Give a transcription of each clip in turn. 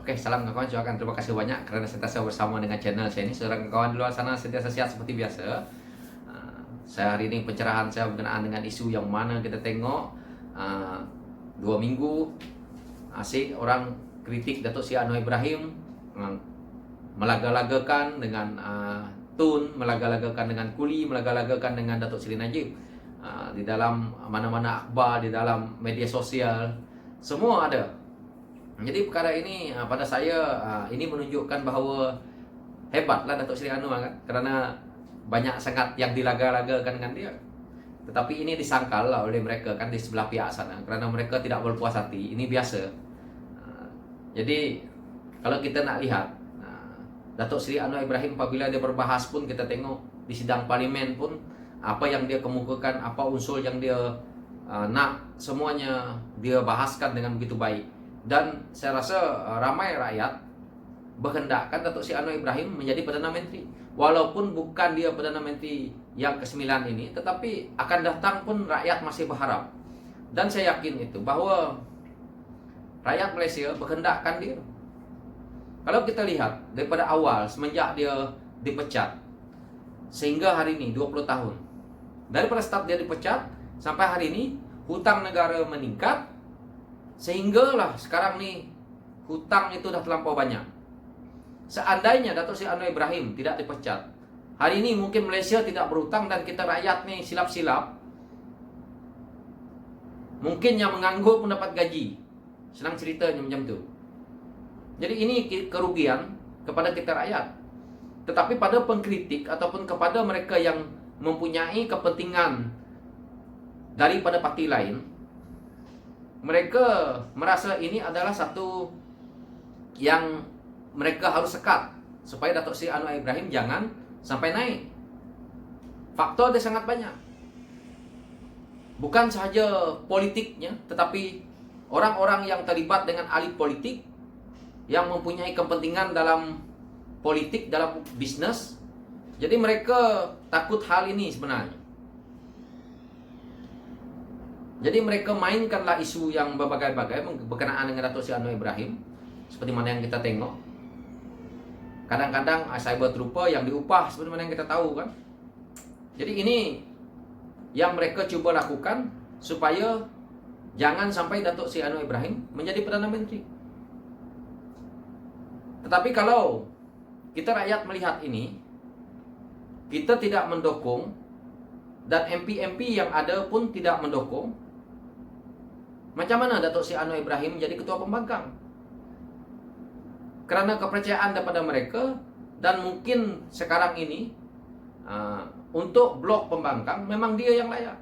Oke, salam kawan-kawan, juga terima kasih banyak karena sentiasa bersama dengan channel saya ini. Saudara kawan di luar sana sentiasa sehat seperti biasa. Saya hari ini pencerahan saya berkenaan dengan isu yang mana kita tengok 2 minggu asyik orang kritik Datuk Seri Anwar Ibrahim, melaga-lagakan dengan Tun, melaga-lagakan dengan Kuli, melaga-lagakan dengan Datuk Seri Najib. Di dalam mana-mana akhbar, di dalam media sosial, semua ada. Jadi perkara ini pada saya ini menunjukkan bahawa hebatlah Datuk Seri Anwar kan, kerana banyak sangat yang dilaga-lagakan dengan dia. Tetapi ini disangkal oleh mereka kan di sebelah pihak sana, kerana mereka tidak berpuas hati. Ini biasa. Jadi kalau kita nak lihat Datuk Seri Anwar Ibrahim apabila dia berbahas pun, kita tengok di sidang parlimen pun apa yang dia kemukakan, apa unsur yang dia nak, semuanya dia bahaskan dengan begitu baik. Dan saya rasa ramai rakyat berhendakkan Datuk Seri Anwar Ibrahim menjadi Perdana Menteri. Walaupun bukan dia Perdana Menteri yang ke-9 ini, tetapi akan datang pun rakyat masih berharap. Dan saya yakin itu, bahawa rakyat Malaysia berhendakkan dia. Kalau kita lihat daripada awal, semenjak dia dipecat sehingga hari ini 20 tahun, daripada start dia dipecat sampai hari ini, hutang negara meningkat, sehinggalah sekarang ni hutang itu dah terlampau banyak. Seandainya Datuk Seri Anwar Ibrahim tidak dipecat, hari ini mungkin Malaysia tidak berhutang dan kita rakyat ni silap-silap, mungkin yang menganggur pun dapat gaji. Senang ceritanya macam tu. Jadi ini kerugian kepada kita rakyat. Tetapi pada pengkritik ataupun kepada mereka yang mempunyai kepentingan daripada parti lain, mereka merasa ini adalah satu yang mereka harus sekat supaya Datuk Seri Anwar Ibrahim jangan sampai naik. Faktor dia sangat banyak. Bukan sahaja politiknya, tetapi orang-orang yang terlibat dengan ahli politik, yang mempunyai kepentingan dalam politik, dalam bisnes. Jadi mereka takut hal ini sebenarnya. Jadi mereka mainkanlah isu yang berbagai-bagai berkenaan dengan Datuk Seri Anwar Ibrahim, seperti mana yang kita tengok. Kadang-kadang cyber trooper yang diupah, seperti mana yang kita tahu kan. Jadi ini yang mereka cuba lakukan supaya jangan sampai Datuk Seri Anwar Ibrahim menjadi Perdana Menteri. Tetapi kalau kita rakyat melihat ini, kita tidak mendukung, dan MP-MP yang ada pun tidak mendukung, macam mana Datuk Seri Anwar Ibrahim menjadi Ketua Pembangkang? Kerana kepercayaan daripada mereka, dan mungkin sekarang ini untuk blok pembangkang memang dia yang layak.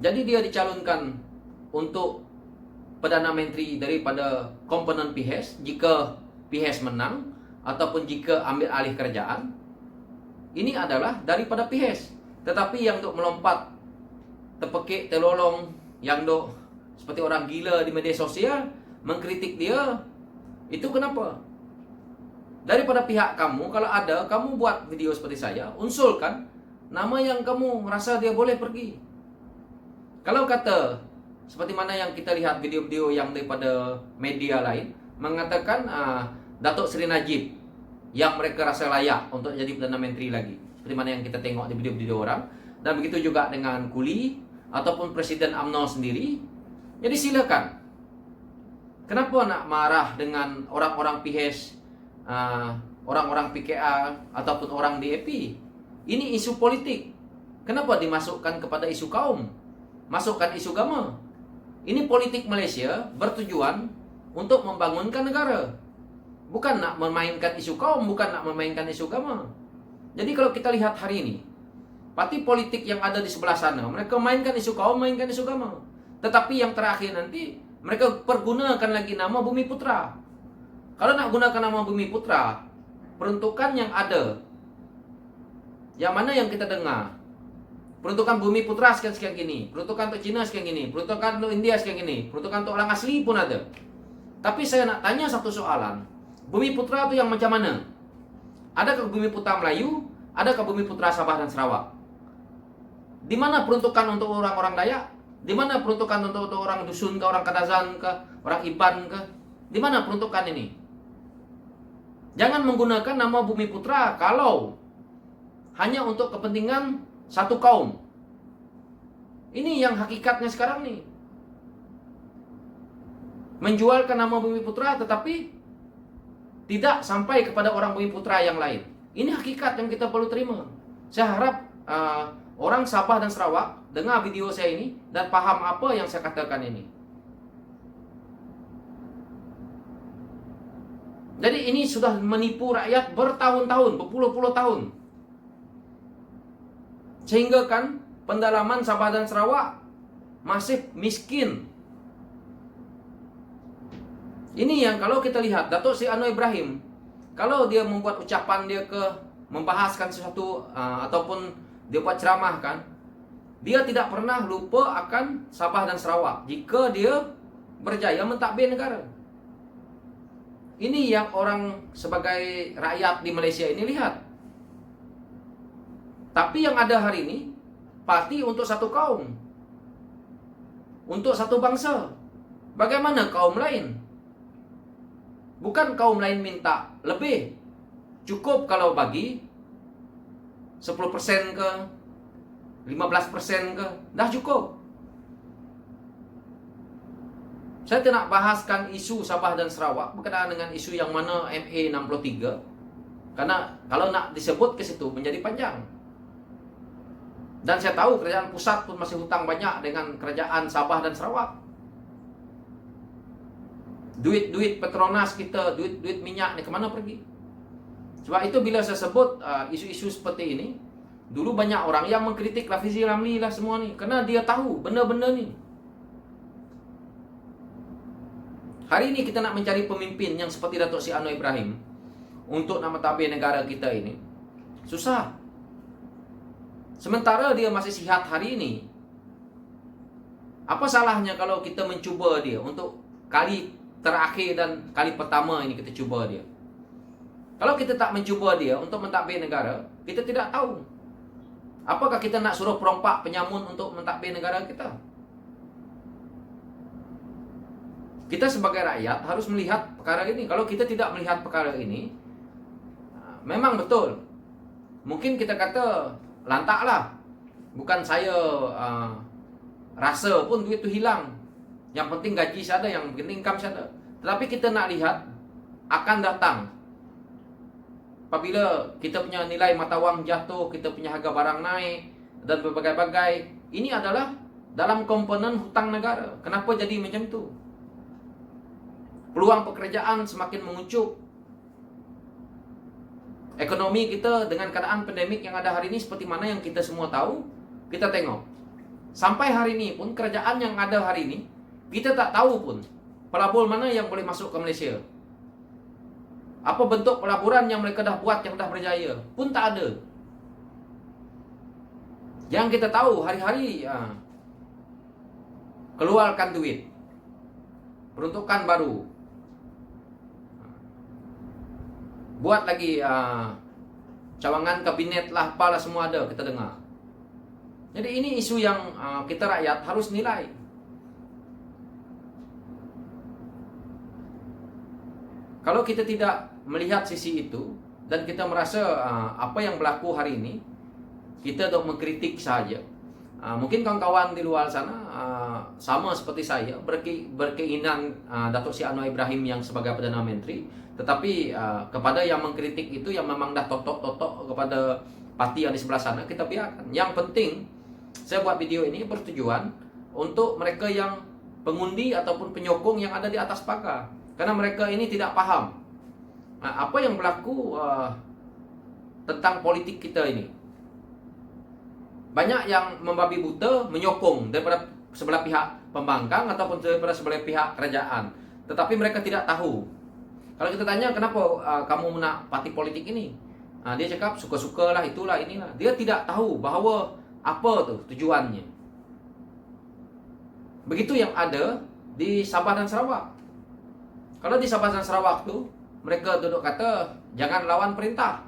Jadi dia dicalonkan untuk Perdana Menteri daripada komponen PIHES jika PIHES menang, ataupun jika ambil alih kerajaan. Ini adalah daripada PIHES. Tetapi yang duk melompat, terpekik, terlolong, yang duk seperti orang gila di media sosial mengkritik dia, itu kenapa? Daripada pihak kamu, kalau ada, kamu buat video seperti saya, unsurkan nama yang kamu rasa dia boleh pergi. Kalau kata seperti mana yang kita lihat video-video yang daripada media lain mengatakan Datuk Seri Najib yang mereka rasa layak untuk jadi Perdana Menteri lagi, seperti mana yang kita tengok di video-video orang. Dan begitu juga dengan Kuli ataupun Presiden UMNO sendiri. Jadi silakan. Kenapa nak marah dengan orang-orang PIHES, orang-orang PKR ataupun orang DAP? Ini isu politik. Kenapa dimasukkan kepada isu kaum? Masukkan isu agama. Ini politik Malaysia bertujuan untuk membangunkan negara. Bukan nak memainkan isu kaum, bukan nak memainkan isu agama. Jadi kalau kita lihat hari ini, parti politik yang ada di sebelah sana, mereka mainkan isu kaum, mainkan isu agama. Tetapi yang terakhir nanti, mereka pergunakan lagi nama Bumi Putra. Kalau nak gunakan nama Bumi Putra, peruntukan yang ada, yang mana yang kita dengar, peruntukan Bumi Putra sekian-sekian gini, peruntukan untuk Cina sekian gini, peruntukan untuk India sekian gini, peruntukan untuk orang asli pun ada. Tapi saya nak tanya satu soalan, Bumi Putra itu yang macam mana? Adakah Bumi Putra Melayu? Adakah Bumi Putra Sabah dan Sarawak? Di mana peruntukan untuk orang-orang Dayak? Di mana peruntukan untuk orang dusun ke, orang Kadazan ke, orang Iban ke? Di mana peruntukan ini? Jangan menggunakan nama Bumi Putra kalau hanya untuk kepentingan satu kaum. Ini yang hakikatnya sekarang nih. Menjualkan nama Bumi Putra tetapi tidak sampai kepada orang Bumi Putra yang lain. Ini hakikat yang kita perlu terima. Saya harap orang Sabah dan Sarawak dengar video saya ini dan paham apa yang saya katakan ini. Jadi ini sudah menipu rakyat bertahun-tahun, berpuluh-puluh tahun. Sehingga kan pendalaman Sabah dan Sarawak masih miskin. Ini yang kalau kita lihat Datuk Seri Anwar Ibrahim, kalau dia membuat ucapan dia membahaskan sesuatu ataupun dia buat ceramah kan, dia tidak pernah lupa akan Sabah dan Sarawak jika dia berjaya mentadbir negara. Ini yang orang sebagai rakyat di Malaysia ini lihat. Tapi yang ada hari ini parti untuk satu kaum, untuk satu bangsa. Bagaimana kaum lain? Bukan kaum lain minta lebih. Cukup kalau bagi 10% ke 15% ke, dah cukup. Saya tidak bahaskan isu Sabah dan Sarawak berkenaan dengan isu yang mana MA63. Karena kalau nak disebut ke situ menjadi panjang. Dan saya tahu kerajaan pusat pun masih hutang banyak dengan kerajaan Sabah dan Sarawak. Duit-duit Petronas kita, duit-duit minyak ni kemana pergi? Sebab itu bila saya sebut isu-isu seperti ini, dulu banyak orang yang mengkritik Rafizi Ramli lah semua ni. Kerana dia tahu benda-benda ni. Hari ini kita nak mencari pemimpin yang seperti Datuk Seri Anwar Ibrahim untuk nak mentadbir negara kita ini. Susah. Sementara dia masih sihat hari ini. Apa salahnya kalau kita mencuba dia untuk kali terakhir dan kali pertama ini kita cuba dia. Kalau kita tak mencuba dia untuk mentadbir negara, kita tidak tahu. Apakah kita nak suruh perompak penyamun untuk mentadbir negara kita? Kita sebagai rakyat harus melihat perkara ini. Kalau kita tidak melihat perkara ini, memang betul. Mungkin kita kata lantaklah. Bukan saya rasa pun duit itu hilang. Yang penting gaji saya ada, yang penting income saya ada. Tetapi kita nak lihat akan datang. Apabila kita punya nilai mata wang jatuh, kita punya harga barang naik dan berbagai-bagai. Ini adalah dalam komponen hutang negara. Kenapa jadi macam itu? Peluang pekerjaan semakin mengucup. Ekonomi kita dengan keadaan pandemik yang ada hari ini seperti mana yang kita semua tahu, kita tengok. Sampai hari ini pun kerajaan yang ada hari ini, kita tak tahu pun pelabur mana yang boleh masuk ke Malaysia. Apa bentuk pelaburan yang mereka dah buat yang dah berjaya pun tak ada. Yang kita tahu hari-hari keluarkan duit, peruntukan baru, buat lagi cawangan kabinet lah, apalah semua ada kita dengar. Jadi ini isu yang kita rakyat harus nilai. Kalau kita tidak melihat sisi itu dan kita merasa apa yang berlaku hari ini, kita untuk mengkritik saja. Mungkin kawan-kawan di luar sana sama seperti saya berkeinginan Datuk Seri Anwar Ibrahim yang sebagai Perdana Menteri, tetapi kepada yang mengkritik itu yang memang dah totok-totok kepada parti yang di sebelah sana, kita biarkan. Yang penting saya buat video ini bertujuan untuk mereka yang pengundi ataupun penyokong yang ada di atas pagar, karena mereka ini tidak paham apa yang berlaku tentang politik kita ini. Banyak yang membabi buta menyokong daripada sebelah pihak pembangkang ataupun daripada sebelah pihak kerajaan, tetapi mereka tidak tahu. Kalau kita tanya kenapa kamu nak parti politik ini, dia cakap suka-suka lah, itulah, inilah. Dia tidak tahu bahawa apa tu tujuannya. Begitu yang ada di Sabah dan Sarawak. Kalau di Sabah dan Sarawak tu mereka duduk kata jangan lawan perintah.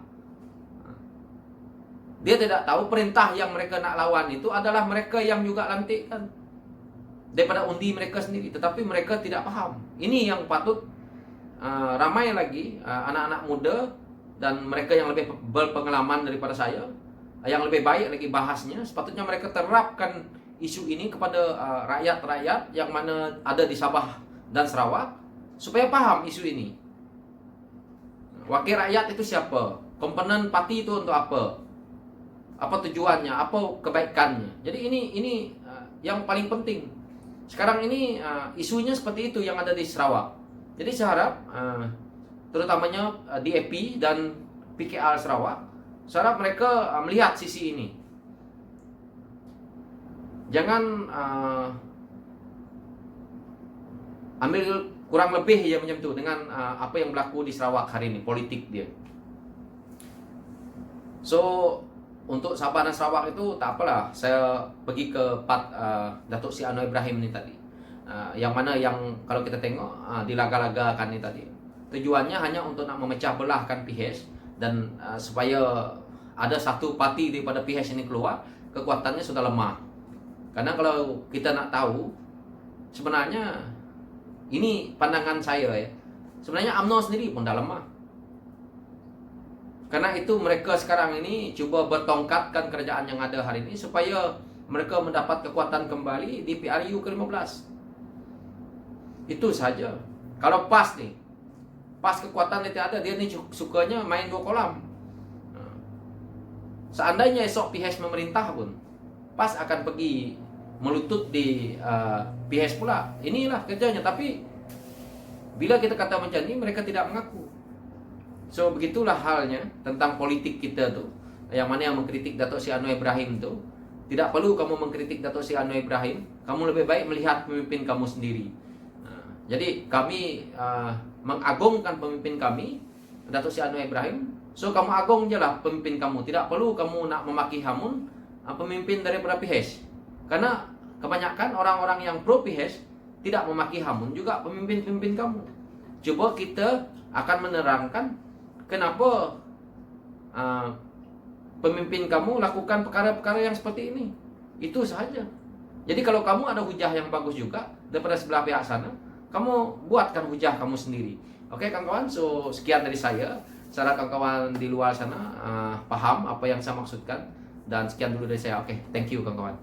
Dia tidak tahu perintah yang mereka nak lawan itu adalah mereka yang juga lantikkan daripada undi mereka sendiri. Tetapi mereka tidak paham. Ini yang patut ramai lagi anak-anak muda dan mereka yang lebih berpengalaman daripada saya, yang lebih baik lagi bahasnya. Sepatutnya mereka terapkan isu ini kepada rakyat-rakyat yang mana ada di Sabah dan Sarawak supaya paham isu ini. Wakil rakyat itu siapa? Komponen parti itu untuk apa? Apa tujuannya? Apa kebaikannya? Jadi ini yang paling penting. Sekarang ini isunya seperti itu yang ada di Sarawak. Jadi saya harap terutamanya DAP dan PKR Sarawak, saya harap mereka melihat sisi ini. Jangan ambil kurang lebih ya macam tu dengan apa yang berlaku di Sarawak hari ini, politik dia. So untuk Sabah dan Sarawak itu tak apalah, saya pergi ke Datuk Seri Anwar Ibrahim ni tadi, yang mana yang kalau kita tengok dilaga-lagakan ni tadi, tujuannya hanya untuk nak memecah belahkan PH dan supaya ada satu parti daripada PH ini keluar, kekuatannya sudah lemah. Karena kalau kita nak tahu, sebenarnya ini pandangan saya ya, sebenarnya UMNO sendiri pun dah lemah. Karena itu mereka sekarang ini cuba bertongkatkan kerajaan yang ada hari ini supaya mereka mendapat kekuatan kembali di PRU ke-15. Itu saja. Kalau PAS nih, PAS kekuatan dia ada, dia ni sukanya main dua kolam. Seandainya esok PH memerintah pun, PAS akan pergi melutut di PH pula. Inilah kerjanya. Tapi bila kita kata macam ni, mereka tidak mengaku. So begitulah halnya tentang politik kita tu. Yang mana yang mengkritik Datuk Seri Anwar Ibrahim tu, tidak perlu kamu mengkritik Datuk Seri Anwar Ibrahim. Kamu lebih baik melihat pemimpin kamu sendiri. Jadi kami mengagungkan pemimpin kami, Datuk Seri Anwar Ibrahim. So kamu agung je lah pemimpin kamu. Tidak perlu kamu nak memaki hamun pemimpin daripada PH. Karena kebanyakan orang-orang yang pro PH tidak memaki hamun juga pemimpin-pemimpin kamu. Coba kita akan menerangkan kenapa pemimpin kamu lakukan perkara-perkara yang seperti ini. Itu sahaja. Jadi kalau kamu ada hujah yang bagus juga daripada sebelah pihak sana, kamu buatkan hujah kamu sendiri. Oke kawan-kawan, so sekian dari saya. Saya harap kawan-kawan di luar sana paham apa yang saya maksudkan. Dan sekian dulu dari saya. Oke, thank you kawan-kawan.